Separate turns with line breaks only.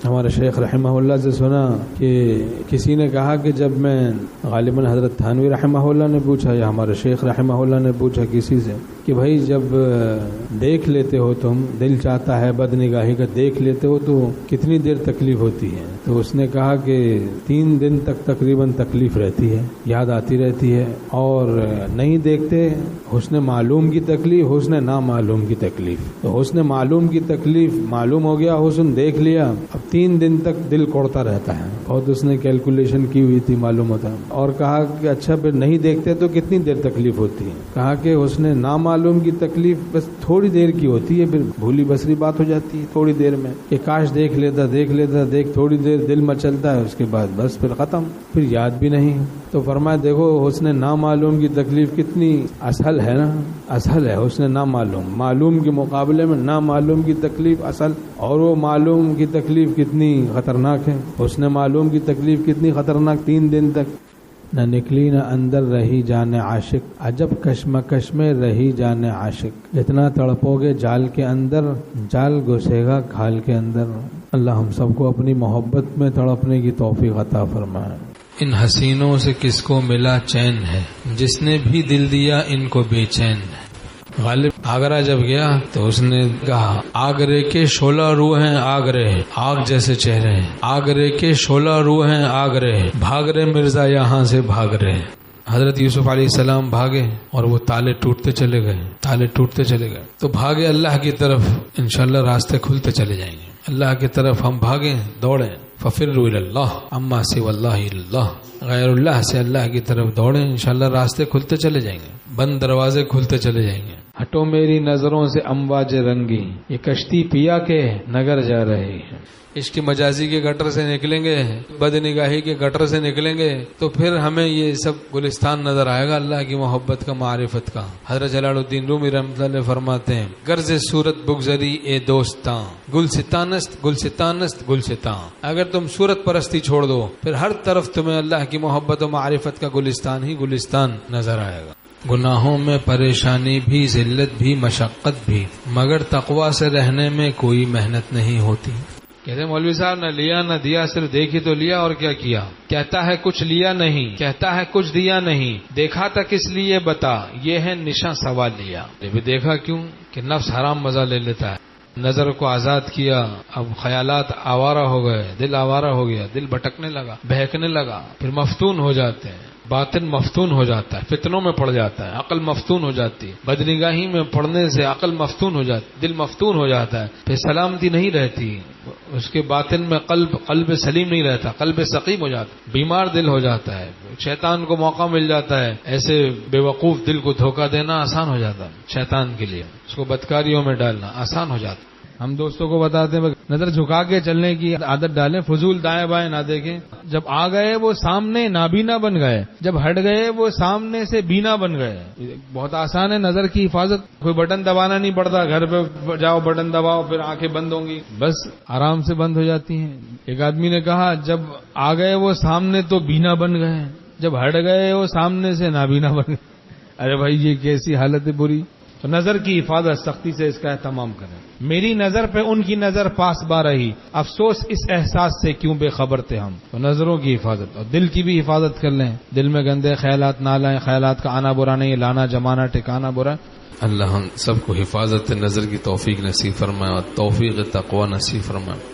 ہمارے شیخ رحمہ اللہ سے سنا کہ کسی نے کہا کہ جب میں غالباً حضرت تھانوی رحمہ اللہ نے پوچھا یا ہمارے شیخ رحمہ اللہ نے پوچھا کسی سے کہ بھائی جب دیکھ لیتے ہو تم، دل چاہتا ہے بد نگاہی کا، دیکھ لیتے ہو تو کتنی دیر تکلیف ہوتی ہے؟ تو اس نے کہا کہ 3 دن تک تقریباً تکلیف رہتی ہے، یاد آتی رہتی ہے، اور نہیں دیکھتے حسن معلوم کی تکلیف، حسن نامعلوم کی تکلیف۔ تو حسن معلوم کی تکلیف معلوم ہو گیا، حسن دیکھ لیا، اب 3 دن تک دل کوڑتا رہتا ہے۔ بہت اس نے کیلکولیشن کی ہوئی تھی، معلوم ہوتا ہے، اور کہا کہ اچھا پھر نہیں دیکھتے تو کتنی دیر تکلیف ہوتی ہے؟ کہا کہ حسن نامعلوم کی تکلیف بس تھوڑی دیر کی ہوتی ہے، پھر بھولی بسری بات ہو جاتی ہے تھوڑی دیر میں کہ کاش دیکھ لیتا، دیکھ تھوڑی دیر دل مچلتا ہے، اس کے بعد بس پھر ختم، پھر یاد بھی نہیں۔ تو فرمایا دیکھو حسن نامعلوم کی تکلیف کتنی اسهل ہے نا، اسهل ہے حسن نامعلوم، معلوم کے مقابلے میں نامعلوم کی تکلیف اسهل، اور وہ معلوم کی تکلیف کتنی خطرناک ہے، حسن معلوم کی تکلیف کتنی خطرناک، 3 دن تک نہ نکلی نہ اندر رہی جان عاشق، عجب کشمکش میں رہی جان عاشق، جتنا تڑپو گے جال کے اندر، جال گھسے گا کھال کے اندر۔ اللہ ہم سب کو اپنی محبت میں تڑپنے کی توفیق عطا فرمائے۔
ان حسینوں سے کس کو ملا چین ہے، جس نے بھی دل دیا ان کو بے چین ہے۔ غالب آگرہ جب گیا تو اس نے کہا آگرے کے شعلہ روح ہیں آگرے، آگ جیسے چہرے ہیں، آگرے کے شعلہ روح ہیں آگرے، بھاگ رہے مرزا یہاں سے بھاگ رہے۔ حضرت یوسف علیہ السلام بھاگے اور وہ تالے ٹوٹتے چلے گئے، تو بھاگے اللہ کی طرف، انشاءاللہ راستے کھلتے چلے جائیں گے۔ اللہ کی طرف ہم بھاگیں، دوڑیں، ففروا الی اللہ اما سوى اللہ اللہ، غیر اللہ سے اللہ کی طرف دوڑیں، انشاءاللہ راستے کھلتے چلے جائیں گے، بند دروازے کھلتے چلے جائیں گے۔ ہٹو میری نظروں سے امواج رنگی، یہ کشتی پیا کے نگر جا رہی ہے۔ عشق مجازی کے گٹر سے نکلیں گے، بد نگاہی کے گٹر سے نکلیں گے تو پھر ہمیں یہ سب گلستان نظر آئے گا، اللہ کی محبت کا، معرفت کا۔ حضرت جلال الدین رومی رحمۃ اللہ فرماتے ہیں غرض صورت بگذری اے دوستاں، گلستانست گلستانست گلستاں۔ اگر تم صورت پرستی چھوڑ دو پھر ہر طرف تمہیں اللہ کی محبت و معرفت کا گلستان ہی گلستان نظر آئے گا۔ گناہوں میں پریشانی بھی، ذلت بھی، مشقت بھی، مگر تقویٰ سے رہنے میں کوئی محنت نہیں ہوتی۔ کہتے ہیں مولوی صاحب نہ لیا نہ دیا، صرف دیکھی تو لیا اور کیا کیا؟ کہتا ہے کچھ لیا نہیں، کہتا ہے کچھ دیا نہیں، دیکھا تھا کس لیے بتا، یہ ہے نشاں سوال لیا۔ یہ بھی دیکھا کیوں کہ نفس حرام مزہ لے لیتا ہے، نظر کو آزاد کیا، اب خیالات آوارہ ہو گئے، دل آوارہ ہو گیا، دل بھٹکنے لگا، بہکنے لگا، پھر مفتون ہو جاتے ہیں، باطن مفتون ہو جاتا ہے، فتنوں میں پڑ جاتا ہے، عقل مفتون ہو جاتی ہے، بدنگاہی میں پڑنے سے عقل مفتون ہو جاتی، دل مفتون ہو جاتا ہے، پھر سلامتی نہیں رہتی، اس کے باطن میں قلب سلیم نہیں رہتا، قلب سقیم ہو جاتا، بیمار دل ہو جاتا ہے، شیطان کو موقع مل جاتا ہے، ایسے بے وقوف دل کو دھوکہ دینا آسان ہو جاتا ہے شیطان کے لیے، اس کو بدکاریوں میں ڈالنا آسان ہو جاتا ہے۔ ہم دوستوں کو بتاتے ہیں نظر جھکا کے چلنے کی عادت ڈالیں، فضول دائیں بائیں نہ دیکھیں، جب آ گئے وہ سامنے نابینا بن گئے، جب ہٹ گئے وہ سامنے سے بینا بن گئے۔ بہت آسان ہے نظر کی حفاظت، کوئی بٹن دبانا نہیں پڑتا، گھر پہ جاؤ بٹن دباؤ پھر آنکھیں بند ہوں گی، بس آرام سے بند ہو جاتی ہیں۔ ایک آدمی نے کہا جب آ گئے وہ سامنے تو بینا بن گئے، جب ہٹ گئے وہ سامنے سے نابینا بن گئے۔ ارے بھائی یہ کیسی حالت ہے بری؟ تو نظر کی حفاظت سختی سے اس کا اہتمام کریں۔ میری نظر پہ ان کی نظر پاس با رہی، افسوس اس احساس سے کیوں بے خبر تھے ہم۔ تو نظروں کی حفاظت اور دل کی بھی حفاظت کر لیں، دل میں گندے خیالات نہ لائیں، خیالات کا آنا برا نہیں، لانا جمانا ٹھکانا برا۔ اللہ ہم سب کو حفاظت نظر کی توفیق نصیب فرمائے اور توفیق تقوی نصیب فرمائے۔